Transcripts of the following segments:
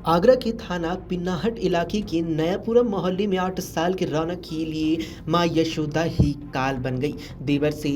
आगरा के थाना पिन्नाहट इलाके के नयापुरम मोहल्ले में 8 साल के रौनक के लिए मां यशोदा ही काल बन गई। देवर से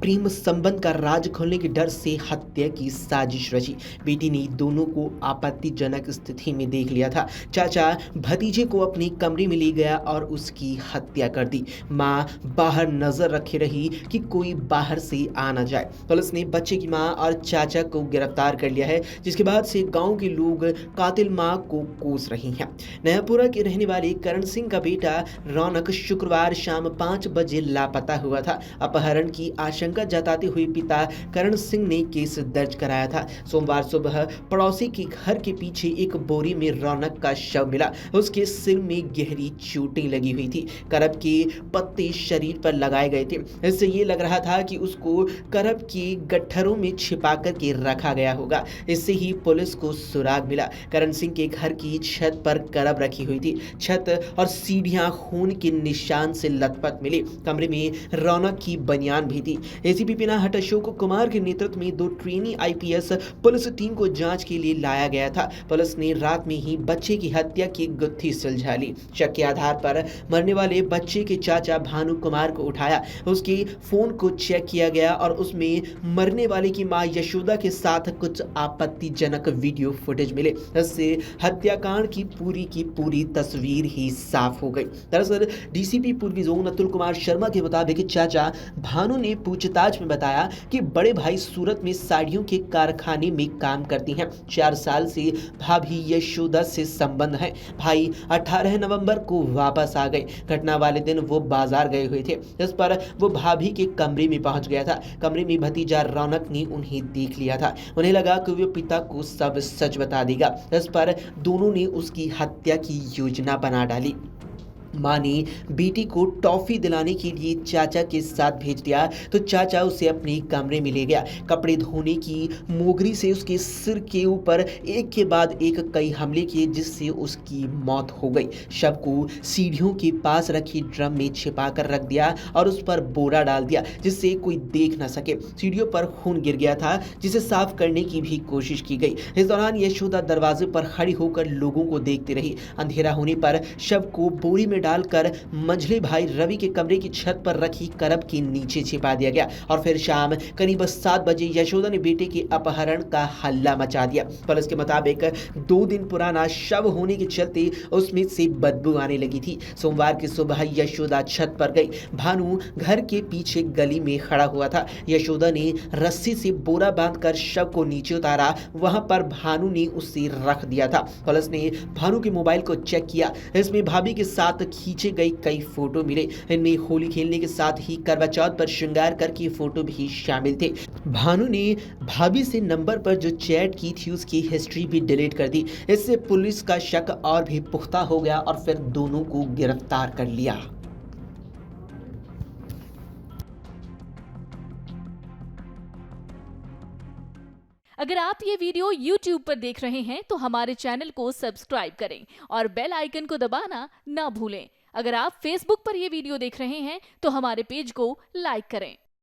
प्रेम संबंध का राज खोलने के डर से हत्या की साजिश रची। बेटी ने दोनों को आपत्तिजनक स्थिति में देख लिया था। चाचा भतीजे को अपने कमरे में ले गया और उसकी हत्या कर दी। मां बाहर नजर रखे रही कि कोई बाहर से आ न जाए। पुलिस ने बच्चे की मां और चाचा को गिरफ्तार कर लिया है, जिसके बाद से गांव के लोग कातिल मां को कोस रही हैं। नयापुरा के रहने वाले करण सिंह का बेटा रौनक शुक्रवार शाम 5 बजे लापता हुआ था। अपहरण की आशंका जताते हुए पिता करण सिंह ने केस दर्ज कराया था। सोमवार सुबह पड़ोसी के घर के पीछे एक बोरी में रौनक का शव मिला। उसके सिर में गहरी चोटें लगी हुई थी। करब के पत्ते शरीर पर लगाए गए थे। इससे ये लग रहा था कि उसको करब के गट्ठरों में छिपा करके रखा गया होगा। इससे ही पुलिस को सुराग मिला। करण सिंह के घर की छत पर करब रखी हुई थी। छत और सीढ़ियां खून के निशान से लथपथ मिली। कमरे में रौनक की बनियान भी थी। एसीपी पिनाहट अशोक कुमार के नेतृत्व में 2 ट्रेनी आईपीएस पुलिस टीम को जांच के लिए लाया गया था। पुलिस ने रात में ही बच्चे की हत्या की गुत्थी सुलझा ली। शक के आधार पर मरने वाले बच्चे के चाचा भानु कुमार को उठाया। उसके फोन को चेक किया गया और उसमें मरने वाले की मां यशोदा के साथ कुछ आपत्तिजनक वीडियो फुटेज मिले। इससे हत्याकांड की पूरी तस्वीर ही साफ हो गई। दरअसल डीसीपी पूर्वी जोन अतुल कुमार शर्मा के मुताबिक चाचा भानु ने पूछताछ में बताया कि बड़े भाई सूरत में साड़ियों के कारखाने में काम करती हैं। 4 साल से भाभी यशोदा से संबंध है। भाई 18 नवंबर को वापस आ गए। घटना वाले दिन वो बाजार गए हुए थे। इस पर वो भाभी के कमरे में पहुंच गया था। कमरे में भतीजा रौनक ने उन्हें देख लिया था। उन्हें लगा कि वो पिता को सब सच बता देगा। इस पर दोनों ने उसकी हत्या की योजना बना डाली। मां ने बेटी को टॉफी दिलाने के लिए चाचा के साथ भेज दिया तो चाचा उसे अपने कमरे में ले गया। कपड़े धोने की मोगरी से उसके सिर के ऊपर एक के बाद एक कई हमले किए, जिससे उसकी मौत हो गई। शव को सीढ़ियों के पास रखी ड्रम में छिपा कर रख दिया और उस पर बोरा डाल दिया, जिससे कोई देख न सके। सीढ़ियों पर खून गिर गया था, जिसे साफ करने की भी कोशिश की गई। इस दौरान यशोदा दरवाजे पर खड़ी होकर लोगों को देखती रही। अंधेरा होने पर शव को बोरी में डालकर मंझले भाई रवि के कमरे की छत पर रखी करब के नीचे छिपा दिया गया और फिर शाम करीब 7 बजे यशोदा ने बेटे के अपहरण का हल्ला मचा दिया। पुलिस के मुताबिक 2 दिन पुराना शव होने के चलते उसमें से बदबू आने लगी थी। सोमवार की सुबह यशोदा छत पर गई। भानु घर के पीछे गली में खड़ा हुआ था। यशोदा ने रस्सी से बोरा बांधकर शव को नीचे उतारा। वहां पर भानु ने उसे रख दिया था। पुलिस ने भानु के मोबाइल को चेक किया। इसमें भाभी के साथ खींचे गए कई फोटो मिले। इनमें होली खेलने के साथ ही करवा चौथ पर श्रृंगार करके फोटो भी शामिल थे। भानु ने भाभी से नंबर पर जो चैट की थी उसकी हिस्ट्री भी डिलीट कर दी। इससे पुलिस का शक और भी पुख्ता हो गया और फिर दोनों को गिरफ्तार कर लिया। अगर आप ये वीडियो YouTube पर देख रहे हैं तो हमारे चैनल को सब्सक्राइब करें और बेल आइकन को दबाना ना भूलें। अगर आप Facebook पर ये वीडियो देख रहे हैं तो हमारे पेज को लाइक करें।